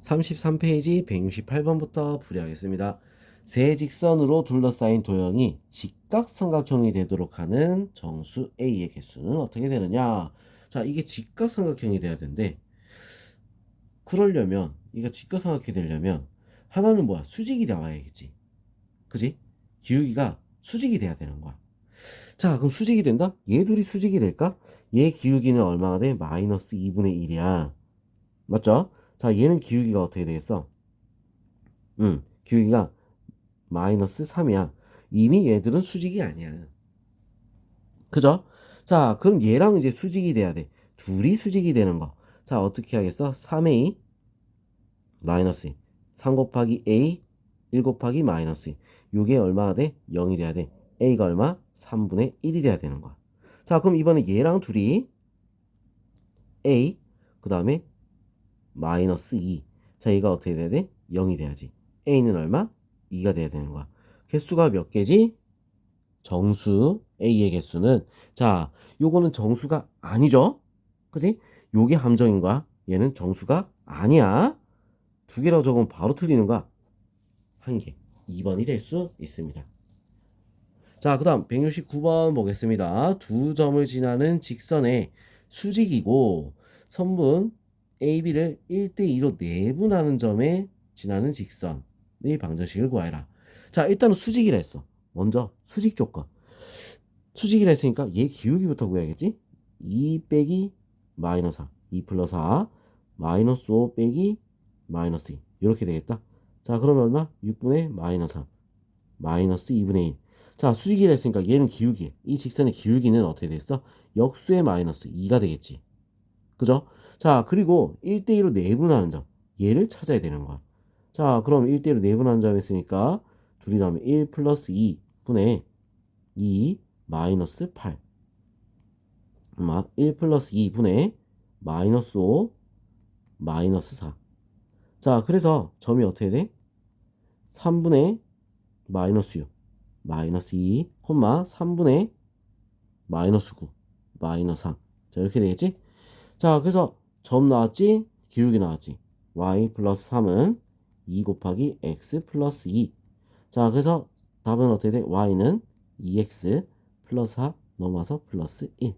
33페이지 168번부터 풀이하겠습니다. 세 직선으로 둘러싸인 도형이 직각삼각형이 되도록 하는 정수 A의 개수는 어떻게 되느냐? 자, 이게 직각삼각형이 돼야 되는데, 그러려면, 이거 직각삼각형이 되려면, 하나는 뭐야? 수직이 나와야겠지. 그지? 기울기가 수직이 돼야 되는 거야. 자, 그럼 수직이 된다? 얘 둘이 수직이 될까? 얘 기울기는 얼마가 돼? 마이너스 2분의 1이야. 맞죠? 자, 얘는 기울기가 어떻게 되겠어? 기울기가 마이너스 3이야. 이미 얘들은 수직이 아니야. 그죠? 자, 그럼 얘랑 이제 수직이 돼야 돼. 둘이 수직이 되는 거. 자, 어떻게 하겠어? 3a 마이너스 2. 3 곱하기 a 1 곱하기 마이너스 2. 요게 얼마가 돼? 0이 돼야 돼. a가 얼마? 3분의 1이 돼야 되는 거야. 자, 그럼 이번에 얘랑 둘이 a 그 다음에 마이너스 2. 자, 얘가 어떻게 돼야 돼? 0이 돼야지. a는 얼마? 2가 돼야 되는 거야. 개수가 몇 개지? 정수 A의 개수는, 자, 요거는 정수가 아니죠? 그지? 요게 함정인 거야. 얘는 정수가 아니야. 두 개라고 적으면 바로 틀리는 거야. 한 개. 2번이 될 수 있습니다. 자, 그 다음 169번 보겠습니다. 두 점을 지나는 직선의 수직이고 선분 AB를 1대2로 내분하는 점에 지나는 직선의 방정식을 구하라. 자, 일단은 수직이라 했어. 먼저 수직 조건. 수직이라 했으니까 얘 기울기부터 구해야겠지? 2 빼기 마이너스 4, 2 플러스 4, 마이너스 5 빼기 마이너스 2 이렇게 되겠다. 자, 그러면 얼마? 6분의 마이너스 3, 마이너스 2분의 1. 자, 수직이라 했으니까 얘는 기울기, 이 직선의 기울기는 어떻게 됐어? 역수의 마이너스 2가 되겠지. 그죠? 자, 그리고 1대2로 내분하는 점, 얘를 찾아야 되는 거야. 자, 그럼 1대1로 내분하는 점 했으니까 둘이 나오면 1 플러스 2분의 2 마이너스 8, 1 플러스 2분의 마이너스 5 마이너스 4. 자, 그래서 점이 어떻게 돼? 3분의 마이너스 6 마이너스 2 3분의 마이너스 9 마이너스 3. 자, 이렇게 되겠지? 자, 그래서 점 나왔지? 기울기 나왔지? y 플러스 3은 2 곱하기 x 플러스 2. 자, 그래서 답은 어떻게 돼? y는 2x 플러스 4 넘어서 플러스 1.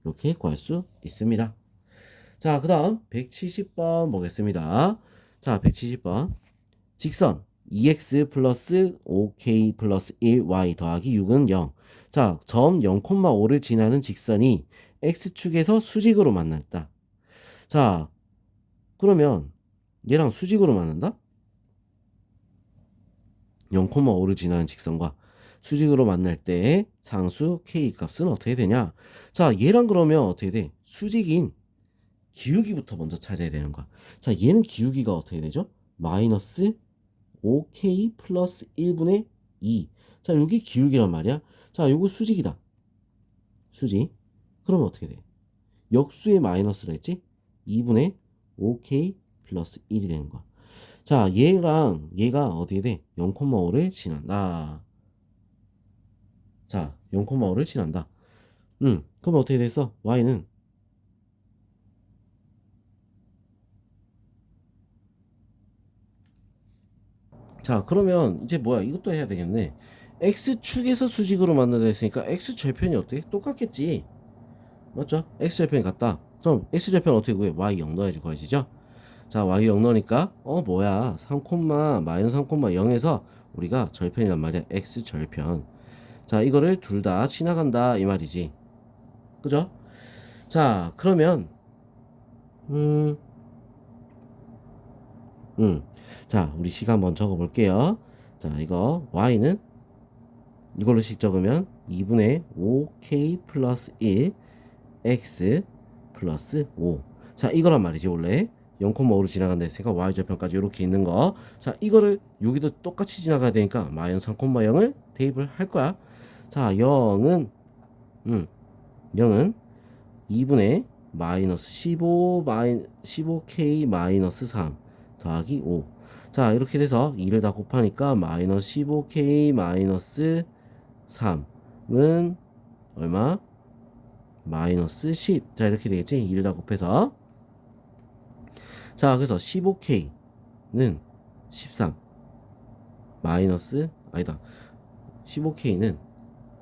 이렇게 구할 수 있습니다. 자, 그 다음 170번 보겠습니다. 자, 170번. 직선 2x 플러스 5k 플러스 1y 더하기 6은 0. 자, 점 0,5를 지나는 직선이 x축에서 수직으로 만났다. 자, 그러면 얘랑 수직으로 만난다? 0,5를 지나는 직선과 수직으로 만날 때 상수 k 값은 어떻게 되냐? 자, 얘랑 그러면 어떻게 돼? 수직인 기울기부터 먼저 찾아야 되는 거야. 자, 얘는 기울기가 어떻게 되죠? 마이너스 5k 플러스 1분의 2. 자, 여기 기울기란 말이야. 자, 요거 수직이다. 수직. 그러면 어떻게 돼? 역수의 마이너스를 했지? 2분의 5k 플러스 1이 되는 거야. 자, 얘랑 얘가 어떻게 돼? 0,5를 지난다. 자, 0,5를 지난다. 그럼 어떻게 됐어? y는 자, 그러면 이제 뭐야? 이것도 해야 되겠네. x축에서 수직으로 만나다 했으니까 x절편이 어때? 똑같겠지. 맞죠? x절편이 같다. 그럼 x절편 어떻게 구해? y 0 넣어야지 구해지죠? 자, y 0 넣으니까 뭐야? 3, 마이너스 3, 0에서 우리가 절편이란 말이야. x절편. 자, 이거를 둘 다 지나간다 이 말이지. 그죠? 자, 그러면 음, 음. 자, 우리 시간 한번 적어 볼게요. 자, 이거 y는 이걸로씩 적으면 2분의 5k 플러스 1 x 플러스 5. 자, 이거란 말이지 원래 0,5로 지나간다 했으니까 y절편까지 이렇게 있는 거. 자, 이거를 여기도 똑같이 지나가야 되니까 마이너스 3,0을 대입을 할 거야. 자, 0은 2분의 마이너스 15k 마이너스 3 더하기 5. 자, 이렇게 돼서 2를 다 곱하니까 마이너스 15k 마이너스 3은 얼마? 마이너스 10. 자, 이렇게 되겠지? 2를 다 곱해서. 자, 그래서 15K는 13 마이너스 아니다. 15K는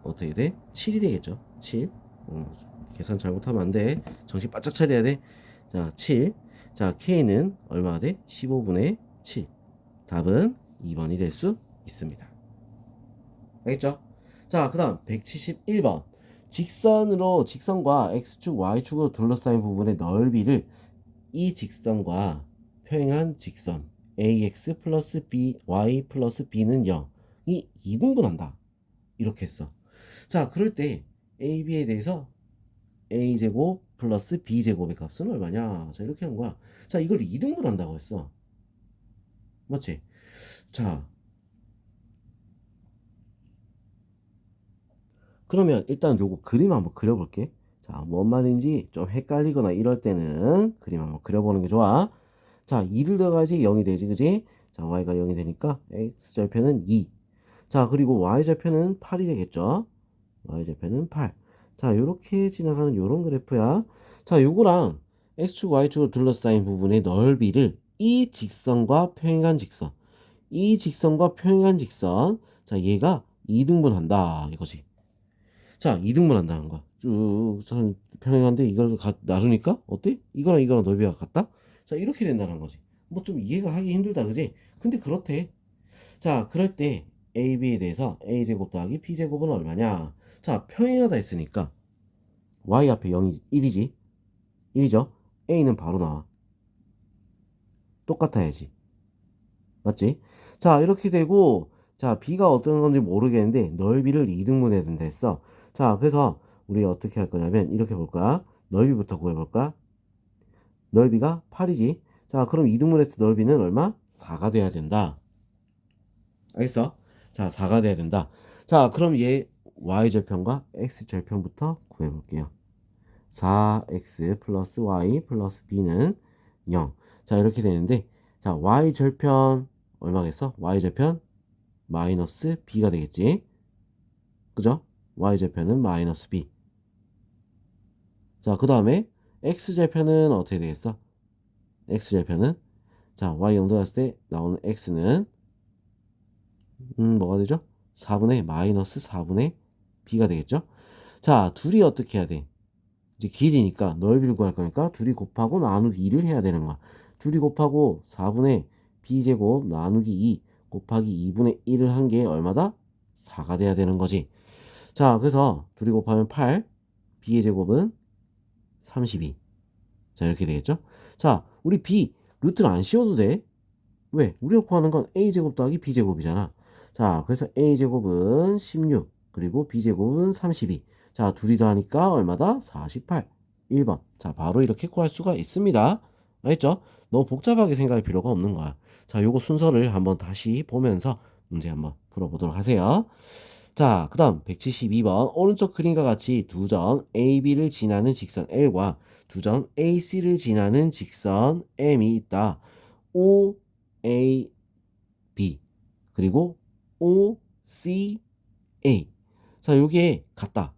어떻게 돼? 7이 되겠죠. 7. 계산 잘못하면 안 돼. 정신 바짝 차려야 돼. 자, 7. 자, K는 얼마가 돼? 15분의 7. 답은 2번이 될 수 있습니다. 알겠죠? 자, 그 다음 171번. 직선과 X축, Y축으로 둘러싸인 부분의 넓이를 이 직선과 평행한 직선 AX 플러스 B, Y 플러스 B는 0이 이등분한다. 이렇게 했어. 자, 그럴 때 AB에 대해서 A제곱 플러스 B제곱의 값은 얼마냐? 자, 이렇게 한 거야. 자, 이걸 이등분한다고 했어. 맞지? 자, 그러면 일단 요거 그림 한번 그려볼게. 자, 뭔 말인지 좀 헷갈리거나 이럴 때는 그림 한번 그려보는 게 좋아. 자, 2를 더가야지 0이 되지, 그지? 자, y가 0이 되니까 x절편은 2. 자, 그리고 y절편은 8이 되겠죠? y절편은 8. 자, 요렇게 지나가는 요런 그래프야. 자, 요거랑 x축, y축으로 둘러싸인 부분의 넓이를 이 직선과 평행한 직선, 이 직선과 평행한 직선, 자, 얘가 2등분한다 이거지. 자, 2등분 한다는 거야. 쭉 평행한데 이걸 나누니까 어때? 이거랑 넓이가 같다? 자, 이렇게 된다는 거지. 뭐 좀 이해가 하기 힘들다, 그지? 근데 그렇대. 자, 그럴 때 AB에 대해서 A제곱 더하기 B제곱은 얼마냐? 자, 평행하다 했으니까 Y 앞에 0이 1이지. 1이죠? A는 바로 나와. 똑같아야지. 맞지? 자, 이렇게 되고, 자, B가 어떤 건지 모르겠는데, 넓이를 2등분해야 된다 했어. 자, 그래서 우리 어떻게 할 거냐면, 이렇게 볼 거야. 넓이부터 구해볼까? 넓이가 8이지. 자, 그럼 2등분했을 때 넓이는 얼마? 4가 돼야 된다. 알겠어? 자, 4가 돼야 된다. 자, 그럼 얘 y절편과 x절편부터 구해볼게요. 4x 플러스 y 플러스 b는 0. 자, 이렇게 되는데, 자, y절편 얼마겠어? y절편 마이너스 b가 되겠지. 그죠? y절편은 마이너스 b. 자, 그 다음에 x절편은 어떻게 되겠어? x절편은 자, y 0 들어갔을 때 나오는 x는 뭐가 되죠? 4분의 마이너스 4분의 b가 되겠죠? 자, 둘이 어떻게 해야 돼? 이제 길이니까 넓이를 구할 거니까 둘이 곱하고 나누기 2를 해야 되는 거야. 둘이 곱하고 4분의 b제곱 나누기 2 곱하기 2분의 1을 한 게 얼마다? 4가 돼야 되는 거지. 자, 그래서 둘이 곱하면 8, b의 제곱은 32. 자, 이렇게 되겠죠? 자, 우리 b 루트를 안 씌워도 돼. 왜? 우리가 구하는 건 a제곱 더하기 b제곱이잖아. 자, 그래서 a제곱은 16, 그리고 b제곱은 32. 자, 둘이 더하니까 얼마다? 48. 1번. 자, 바로 이렇게 구할 수가 있습니다. 알겠죠? 너무 복잡하게 생각할 필요가 없는 거야. 자, 요거 순서를 한번 다시 보면서 문제 한번 풀어보도록 하세요. 자, 그 다음 172번. 오른쪽 그림과 같이 두 점 AB를 지나는 직선 L과 두 점 AC를 지나는 직선 M이 있다. O, A, B 그리고 O, C, A. 자, 요게 같다.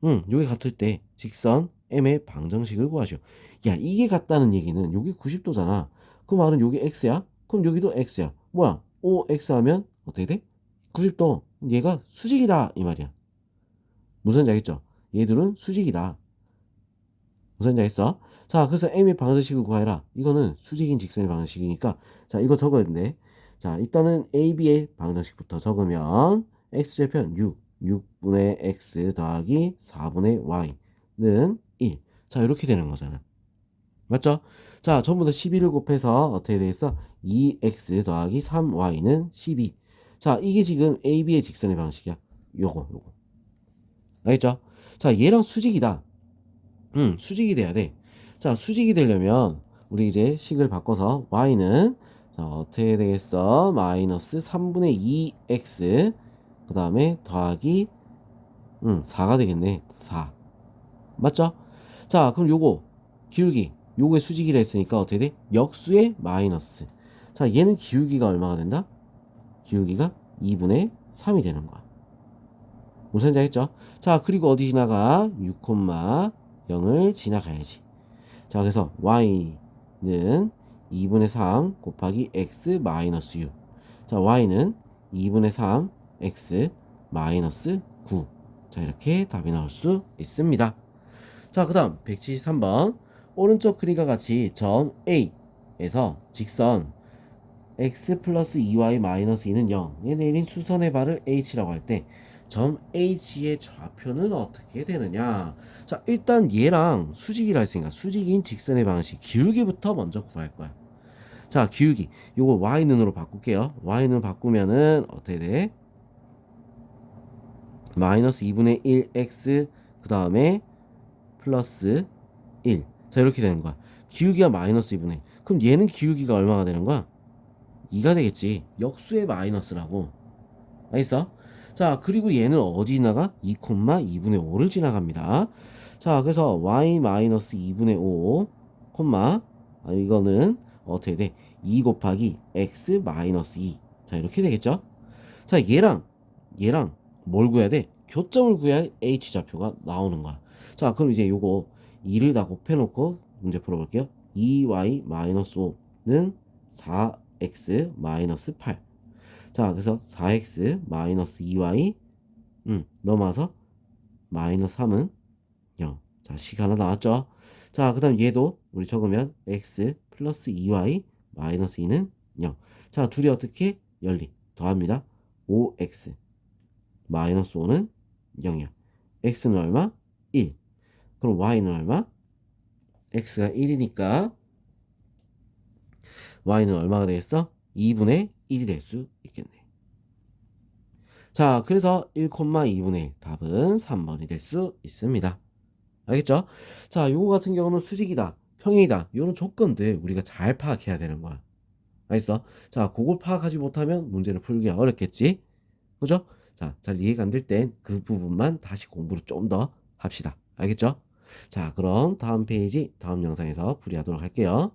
요게 같을 때 직선 M의 방정식을 구하시오. 야, 이게 같다는 얘기는 요게 90도잖아. 그 말은 요게 X야? 그럼 여기도 X야. 뭐야? OX 하면 어떻게 돼? 90도. 얘가 수직이다 이 말이야. 무슨 말인지 알겠죠? 얘들은 수직이다. 무슨 말인지 알겠어? 자, 그래서 M의 방정식을 구하라. 이거는 수직인 직선의 방정식이니까 자, 이거 적어야 돼. 자, 일단은 AB의 방정식부터 적으면 X절편 6, 6분의 X 더하기 4분의 Y는 1. 자, 이렇게 되는 거잖아. 맞죠? 자, 전부 다 11을 곱해서 어떻게 되겠어? 2X 더하기 3Y는 12. 자, 이게 지금 AB의 직선의 방식이야. 요거. 알겠죠? 자, 얘랑 수직이다. 수직이 돼야 돼. 자, 수직이 되려면 우리 이제 식을 바꿔서 y는 자, 어떻게 되겠어? 마이너스 3분의 2x 그 다음에 더하기 4가 되겠네. 4. 맞죠? 자, 그럼 요거 기울기 요거의 수직이라 했으니까 어떻게 돼? 역수의 마이너스. 자, 얘는 기울기가 얼마가 된다? 기울기가 2분의 3이 되는 거야. 무슨 자 했죠? 자, 그리고 어디 지나가? 6, 0을 지나가야지. 자, 그래서 y는 2분의 3 곱하기 x 마이너스 6. 자, y는 2분의 3 x 마이너스 9. 자, 이렇게 답이 나올 수 있습니다. 자, 그 다음 173번. 오른쪽 그림과 같이 점 A에서 직선 x 플러스 2y 마이너스 2는 0에 내린 수선의 발을 h라고 할 때 점 h의 좌표는 어떻게 되느냐. 자, 일단 얘랑 수직이라 했으니까 수직인 직선의 방식 기울기부터 먼저 구할 거야. 자, 기울기 요거 y는으로 바꿀게요. y는 바꾸면은 어떻게 돼? 마이너스 2분의 1x 그 다음에 플러스 1. 자, 이렇게 되는 거야. 기울기가 마이너스 2분의 1. 그럼 얘는 기울기가 얼마가 되는 거야? 2가 되겠지. 역수의 마이너스라고. 알겠어? 자, 그리고 얘는 어디 지나가? 2, 2분의 5를 지나갑니다. 자, 그래서 y 마이너스 2분의 5, 이거는 어떻게 돼? 2 곱하기 x 마이너스 2. 자, 이렇게 되겠죠? 자, 얘랑 뭘 구해야 돼? 교점을 구해야 h 좌표가 나오는 거야. 자, 그럼 이제 요거 2를 다 곱해놓고 문제 풀어볼게요. 2y 마이너스 5는 4x 마이너스 8. 자, 그래서 4x 마이너스 2y 넘어와서 마이너스 3은 0. 자, 식 하나 나왔죠? 자, 그 다음 얘도 우리 적으면 x 플러스 2y 마이너스 2는 0. 자, 둘이 어떻게 열리? 더합니다. 5x 마이너스 5는 0이야. x는 얼마? 1. 그럼 y는 얼마? x가 1이니까 y는 얼마가 되겠어? 2분의 1이 될 수 있겠네. 자, 그래서 1,2분의 1 답은 3번이 될 수 있습니다. 알겠죠? 자, 요거 같은 경우는 수직이다, 평행이다, 요런 조건들 우리가 잘 파악해야 되는 거야. 알겠어? 자, 그걸 파악하지 못하면 문제를 풀기가 어렵겠지? 그죠? 자, 잘 이해가 안 될 땐 그 부분만 다시 공부를 좀 더 합시다. 알겠죠? 자, 그럼 다음 페이지, 다음 영상에서 풀이하도록 할게요.